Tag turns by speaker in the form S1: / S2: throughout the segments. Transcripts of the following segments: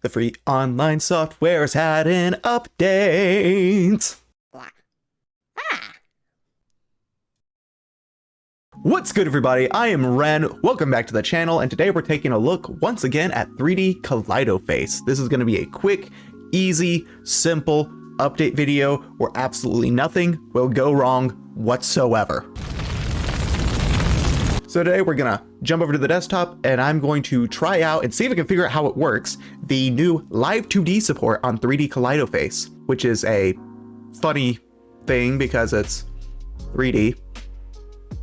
S1: The free online software has had an update. What's good, everybody? I am Ren. Welcome back to the channel, and today we're taking a look once again at 3D Kalidoface. This is going to be a quick, easy, simple update video where absolutely nothing will go wrong whatsoever. So today we're gonna jump over to the desktop and I'm going to try out and see if I can figure out how it works, the new Live2D support on 3D Kalidoface, which is a funny thing because it's 3D.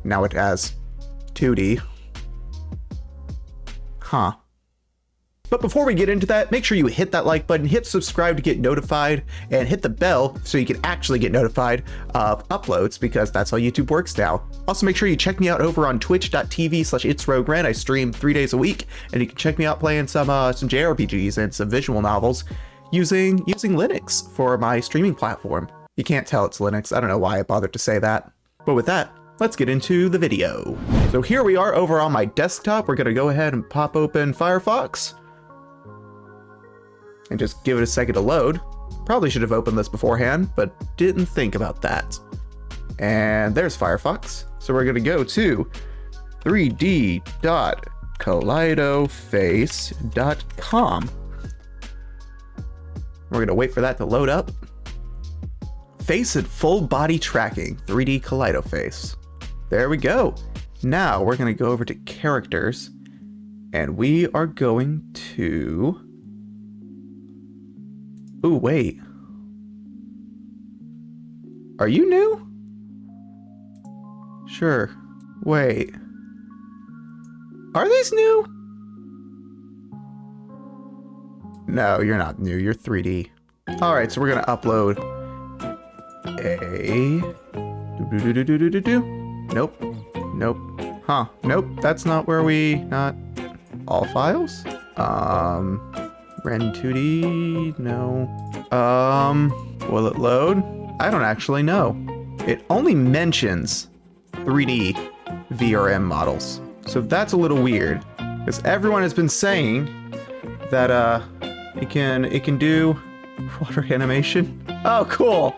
S1: Now it has 2D. Huh. But before we get into that, make sure you hit that like button, hit subscribe to get notified, and hit the bell so you can actually get notified of uploads, because that's how YouTube works now. Also, make sure you check me out over on twitch.tv/itsrogueren. I stream 3 days a week, and you can check me out playing some JRPGs and some visual novels using Linux for my streaming platform. You can't tell it's Linux. I don't know why I bothered to say that. But with that, let's get into the video. So here we are over on my desktop. We're gonna go ahead and pop open Firefox and just give it a second to load. Probably should have opened this beforehand, but didn't think about that. And there's Firefox. So we're gonna go to 3d.kalidoface.com. We're gonna wait for that to load up. Face and full body tracking, 3D Kalidoface. There we go. Now we're gonna go over to characters, and we are going to... Ooh, wait. Are you new? Sure. Wait. Are these new? No, you're not new. You're 3D. All right, so we're gonna upload a... Nope. Nope. Huh. Nope. That's not where we... Not all files? Ren2D, no. Will it load? I don't actually know. It only mentions 3D VRM models. So that's a little weird, because everyone has been saying that it can do water animation. Oh, cool.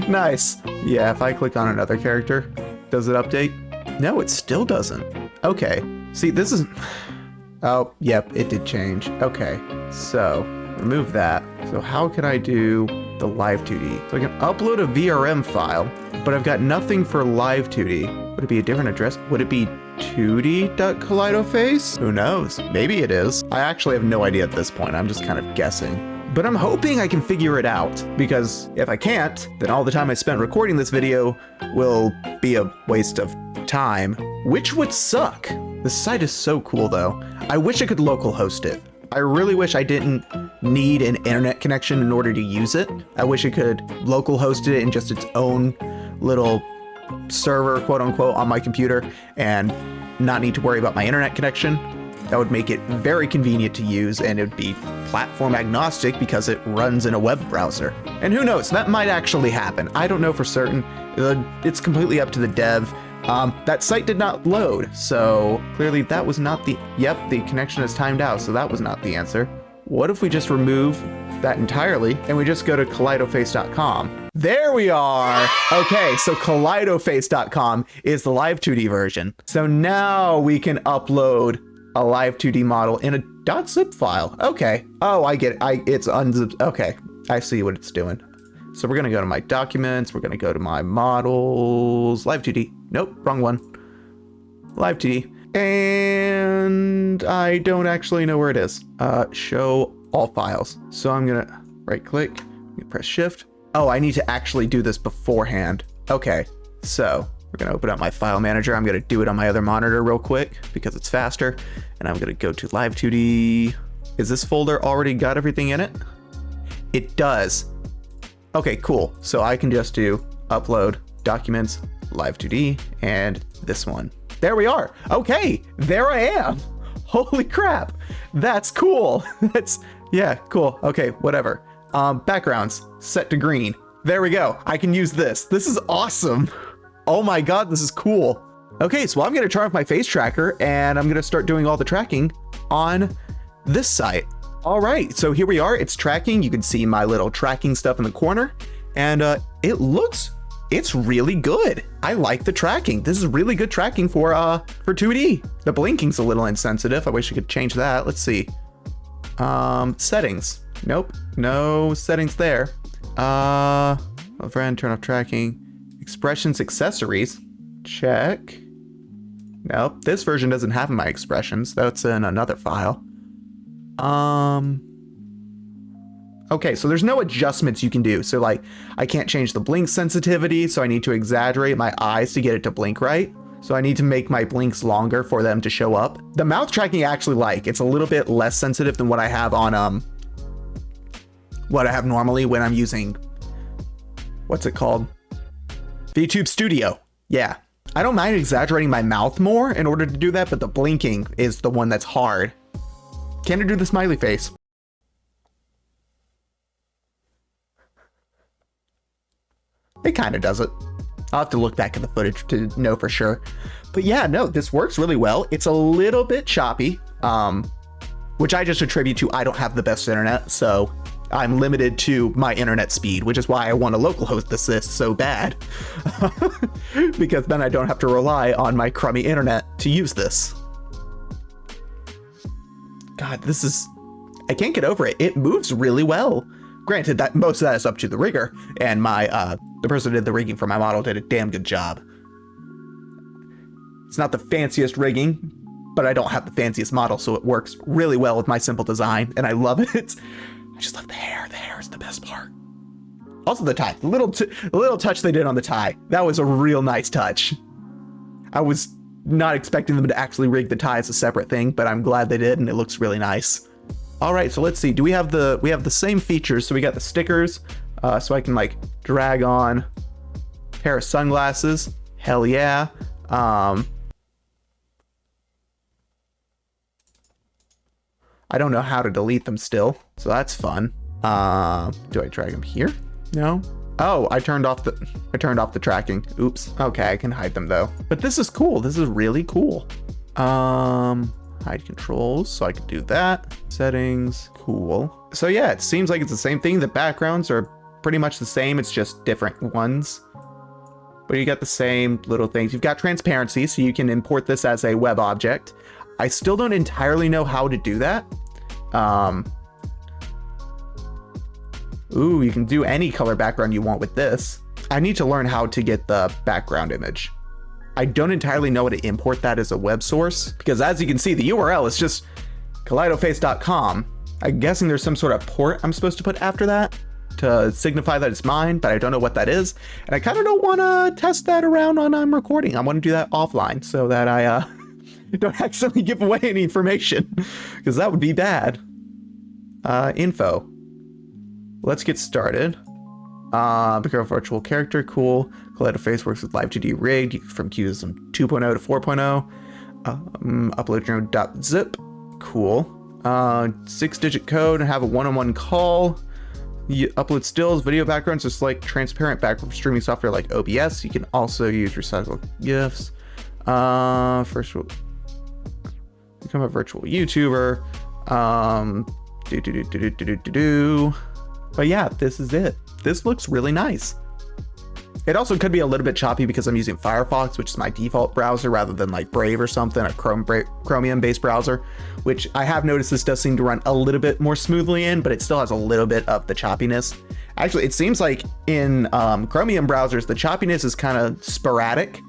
S1: Nice. Yeah, if I click on another character, does it update? No, it still doesn't. Okay. See, this is... Oh, yep, it did change. Okay, so remove that. So how can I do the Live2D? So I can upload a VRM file, but I've got nothing for Live2D. Would it be a different address? Would it be 2d.kalidoface? Who knows? Maybe it is. I actually have no idea at this point. I'm just kind of guessing. But I'm hoping I can figure it out, because if I can't, then all the time I spent recording this video will be a waste of time, which would suck. This site is so cool though. I wish I could local host it. I really wish I didn't need an internet connection in order to use it. I wish I could local host it in just its own little server, quote unquote, on my computer and not need to worry about my internet connection. That would make it very convenient to use, and it would be platform agnostic because it runs in a web browser. And who knows, that might actually happen. I don't know for certain. It's completely up to the dev. That site did not load, so clearly that was not the... Yep, the connection is timed out, so that was not the answer. What if we just remove that entirely and we just go to kalidoface.com? There we are! Okay, so kalidoface.com is the Live2D version. So now we can upload a Live2D model in a .zip file. Okay. Oh, I get it. It's unzipped. Okay, I see what it's doing. So we're gonna go to my documents, we're gonna go to my models, Live2D. Nope, wrong one. Live2D. And I don't actually know where it is. Show all files. So I'm gonna right click, press shift. Oh, I need to actually do this beforehand. Okay, so we're gonna open up my file manager. I'm gonna do it on my other monitor real quick because it's faster. And I'm gonna go to Live2D. Is this folder already got everything in it? It does. Okay, cool. So I can just do upload documents, Live2D, and this one. There we are. Okay, there I am. Holy crap. That's cool. Yeah, cool. Okay, whatever. Backgrounds set to green. There we go. I can use this. This is awesome. Oh my God, this is cool. Okay, so I'm gonna turn off my face tracker and I'm gonna start doing all the tracking on this site. All right, so here we are. It's tracking. You can see my little tracking stuff in the corner, and it's really good. I like the tracking. This is really good tracking for 2D. The blinking's a little insensitive. I wish I could change that. Let's see. Settings. Nope, no settings there. Friend, turn off tracking. Expressions, accessories. Check. Nope, this version doesn't have my expressions. That's in another file. Okay, so there's no adjustments you can do. So like, I can't change the blink sensitivity, so I need to exaggerate my eyes to get it to blink right. So I need to make my blinks longer for them to show up. The mouth tracking I actually like. It's a little bit less sensitive than what I have on, what I have normally when I'm using, what's it called? VTube Studio. Yeah. I don't mind exaggerating my mouth more in order to do that, but the blinking is the one that's hard. Can I do the smiley face? It kind of does it. I'll have to look back at the footage to know for sure. But yeah, no, this works really well. It's a little bit choppy, which I just attribute to I don't have the best internet, so I'm limited to my internet speed, which is why I want to localhost this so bad. Because then I don't have to rely on my crummy internet to use this. God, this is... I can't get over it. It moves really well. Granted, that most of that is up to the rigger, and my the person who did the rigging for my model did a damn good job. It's not the fanciest rigging, but I don't have the fanciest model, so it works really well with my simple design, and I love it. I just love the hair. The hair is the best part. Also the tie. The little touch they did on the tie. That was a real nice touch. I was not expecting them to actually rig the tie as a separate thing, but I'm glad they did, and it looks really nice. All right, so let's see. Do we have the same features? So we got the stickers, so I can like drag on pair of sunglasses. Hell yeah. I don't know how to delete them still, so that's fun. Do I drag them here? No. Oh, I turned off the tracking. Oops. Okay, I can hide them though. But this is cool. This is really cool. Hide controls, so I can do that. Settings, cool. So yeah, it seems like it's the same thing. The backgrounds are pretty much the same. It's just different ones. But you got the same little things. You've got transparency, so you can import this as a web object. I still don't entirely know how to do that. Ooh, you can do any color background you want with this. I need to learn how to get the background image. I don't entirely know how to import that as a web source, because as you can see, the URL is just kalidoface.com. I'm guessing there's some sort of port I'm supposed to put after that to signify that it's mine, but I don't know what that is. And I kind of don't want to test that around when I'm recording. I want to do that offline so that I don't accidentally give away any information, because that would be bad. Info. Let's get started. Become a virtual character, cool. Kalidoface works with Live2D rigged from QSM 2.0 to 4.0. Upload your own .zip, cool. 6-digit code and have a one-on-one call. You upload stills, video backgrounds, just like transparent background streaming software like OBS. You can also use recycled GIFs. First, become a virtual YouTuber. But yeah, this is it. This looks really nice. It also could be a little bit choppy because I'm using Firefox, which is my default browser, rather than like Brave or something, a Chromium-based browser, which I have noticed this does seem to run a little bit more smoothly in, but it still has a little bit of the choppiness. Actually, it seems like in Chromium browsers, the choppiness is kind of sporadic,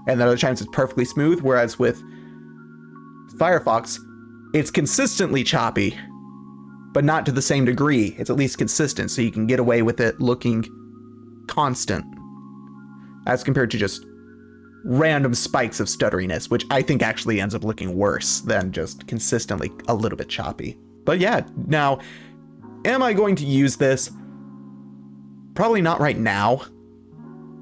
S1: and then other times it's perfectly smooth, whereas with Firefox, it's consistently choppy, but not to the same degree. It's at least consistent, so you can get away with it looking constant, as compared to just random spikes of stutteriness, which I think actually ends up looking worse than just consistently a little bit choppy. But yeah, now, am I going to use this? Probably not right now.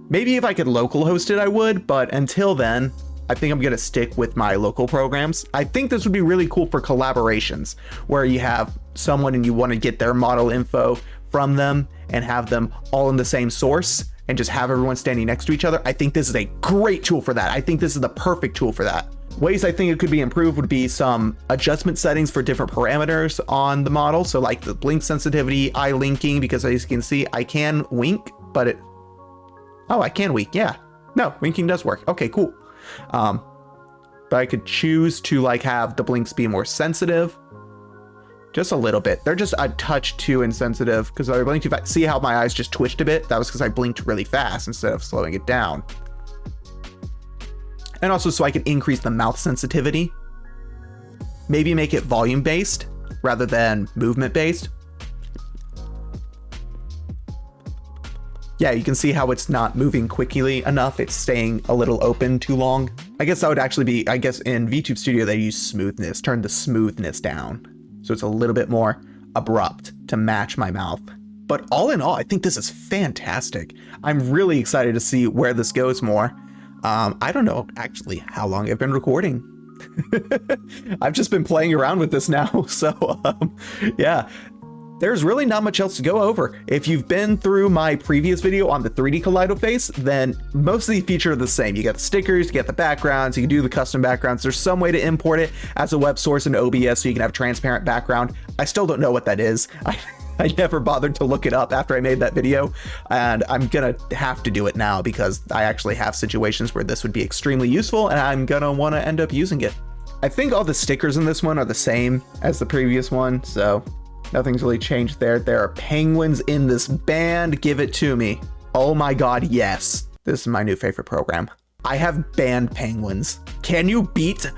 S1: Maybe if I could local host it, I would, but until then, I think I'm gonna stick with my local programs. I think this would be really cool for collaborations, where you have someone and you wanna get their model info from them and have them all in the same source, and just have everyone standing next to each other. I think this is a great tool for that. I think this is the perfect tool for that. Ways I think it could be improved would be some adjustment settings for different parameters on the model. So like the blink sensitivity, eye linking, because as you can see, I can wink, but oh, I can wink. Yeah, no, winking does work. Okay, cool. But I could choose to like have the blinks be more sensitive. Just a little bit. They're just a touch too insensitive because I blinked too fast. See how my eyes just twitched a bit? That was because I blinked really fast instead of slowing it down. And also so I can increase the mouth sensitivity. Maybe make it volume based rather than movement based. Yeah, you can see how it's not moving quickly enough. It's staying a little open too long. I guess that would actually be, I guess in VTube Studio, they use smoothness, turn the smoothness down. So it's a little bit more abrupt to match my mouth. But all in all, I think this is fantastic. I'm really excited to see where this goes more. I don't know actually how long I've been recording. I've just been playing around with this now. So yeah, there's really not much else to go over. If you've been through my previous video on the 3D Kalidoface, then most of the features are the same. You got the stickers, you get the backgrounds, you can do the custom backgrounds. There's some way to import it as a web source in OBS so you can have transparent background. I still don't know what that is. I never bothered to look it up after I made that video, and I'm gonna have to do it now because I actually have situations where this would be extremely useful and I'm gonna wanna end up using it. I think all the stickers in this one are the same as the previous one, so nothing's really changed there. There are penguins in this band. Give it to me. Oh my God, yes. This is my new favorite program. I have band penguins. Can you beat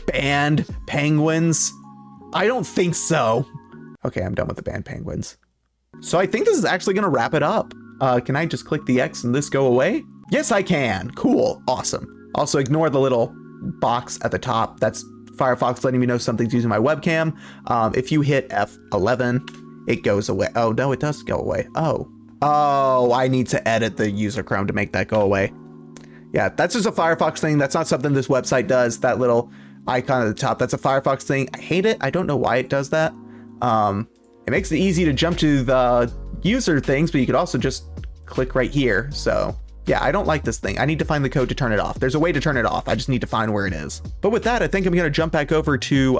S1: band penguins? I don't think so. Okay, I'm done with the band penguins. So I think this is actually gonna wrap it up. Can I just click the X and this go away? Yes, I can. Cool, awesome. Also ignore the little box at the top. That's Firefox letting me know something's using my webcam. If you hit F11, it goes away. Oh, no, it does go away. Oh, I need to edit the user Chrome to make that go away. Yeah, that's just a Firefox thing. That's not something this website does. That little icon at the top, that's a Firefox thing. I hate it. I don't know why it does that. It makes it easy to jump to the user things, but you could also just click right here. So yeah, I don't like this thing. I need to find the code to turn it off. There's a way to turn it off. I just need to find where it is. But with that, I think I'm going to jump back over to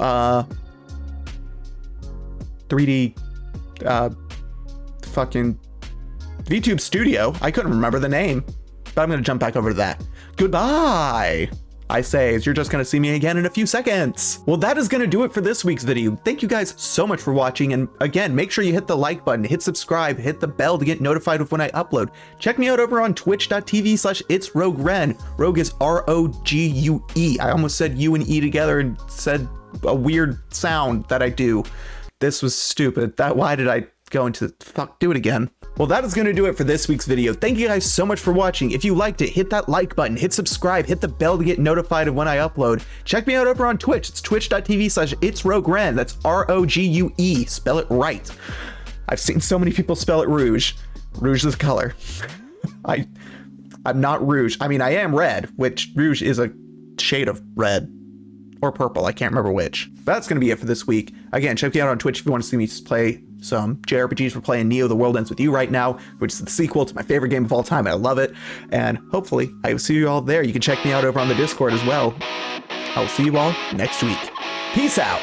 S1: 3D fucking VTube Studio. I couldn't remember the name, but I'm going to jump back over to that. Goodbye. I say, as you're just going to see me again in a few seconds. Well, that is going to do it for this week's video. Thank you guys so much for watching. And again, make sure you hit the like button, hit subscribe, hit the bell to get notified of when I upload. Check me out over on twitch.tv/itsrogueren. Rogue is R-O-G-U-E. I almost said U and E together and said a weird sound that I do. This was stupid. Why did I go into, do it again. Well, that is going to do it for this week's video. Thank you guys so much for watching. If you liked it, hit that like button, hit subscribe, hit the bell to get notified of when I upload. Check me out over on Twitch. It's twitch.tv/itsrogueren. That's R-O-G-U-E. Spell it right. I've seen so many people spell it rouge. Rouge is a color. I'm not rouge. I mean, I am red, which rouge is a shade of red. Or purple, I can't remember which. But that's going to be it for this week. Again, check me out on Twitch if you want to see me play some JRPGs. We're playing Neo The World Ends With You right now, which is the sequel to my favorite game of all time, and I love it. And hopefully, I will see you all there. You can check me out over on the Discord as well. I will see you all next week. Peace out.